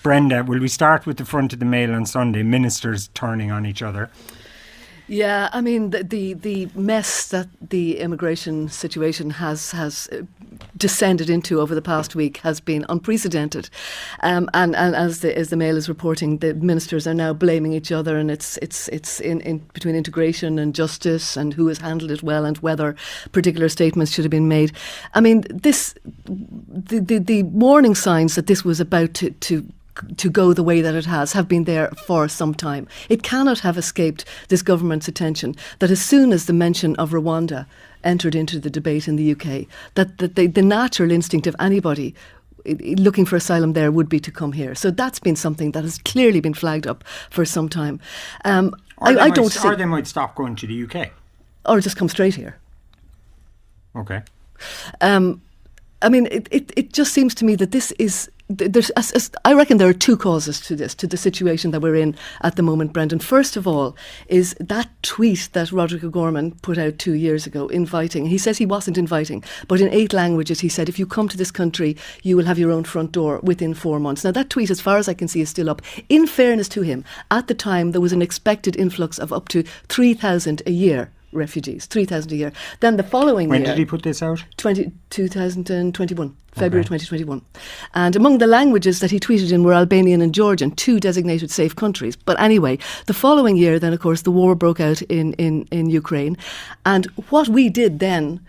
Brenda, will we start with the front of the Mail on Sunday? Ministers turning on each other. Yeah, I mean, the mess that the immigration situation has descended into over the past week has been unprecedented. And as the Mail is reporting, the ministers are now blaming each other, and it's in between integration and justice and who has handled it well and whether particular statements should have been made. I mean, the warning signs that this was about to go the way that it has have been there for some time. It cannot have escaped this government's attention that as soon as the mention of Rwanda entered into the debate in the UK, that the natural instinct of anybody looking for asylum there would be to come here. So that's been something that has clearly been flagged up for some time. Or they might stop going to the UK. Or just come straight here. Okay. I mean, it just seems to me that this is... I reckon there are two causes to this, to the situation that we're in at the moment, Brendan. First of all, is that tweet that Roderic O'Gorman put out 2 years ago inviting. He says he wasn't inviting, but in 8 languages he said, if you come to this country, you will have your own front door within 4 months. Now that tweet, as far as I can see, is still up. In fairness to him, at the time there was an expected influx of up to 3,000 a year. Refugees, 3,000 a year. Then the following year... When did he put this out? 2021, February 2021. And among the languages that he tweeted in were Albanian and Georgian, 2 designated safe countries. But anyway, the following year, then, of course, the war broke out in Ukraine. And what we did then...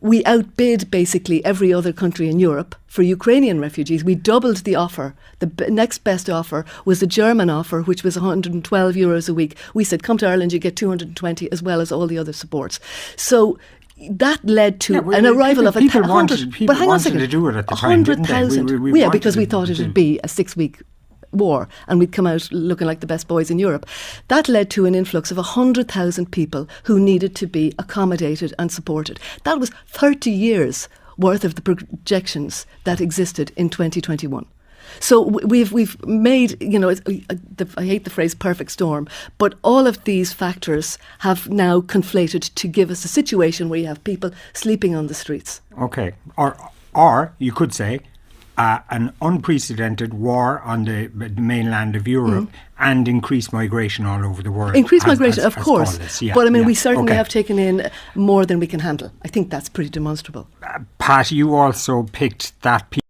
We outbid basically every other country in Europe for Ukrainian refugees. We doubled the offer. The next best offer was the German offer, which was €112 a week. We said, come to Ireland, you get 220 as well as all the other supports. So that led to an arrival of 100,000. But hang on a second. To do it at the time, didn't they? Yeah, because we thought it would be a 6-week war and we'd come out looking like the best boys in Europe. That led to an influx of 100,000 people who needed to be accommodated and supported. That was 30 years worth of the projections that existed in 2021. So we've made, I hate the phrase perfect storm, but all of these factors have now conflated to give us a situation where you have people sleeping on the streets. Okay. Or you could say an unprecedented war on the mainland of Europe and increased migration all over the world. Increased migration, of course. But I mean, we certainly Okay. have taken in more than we can handle. I think that's pretty demonstrable. Pat, you also picked that piece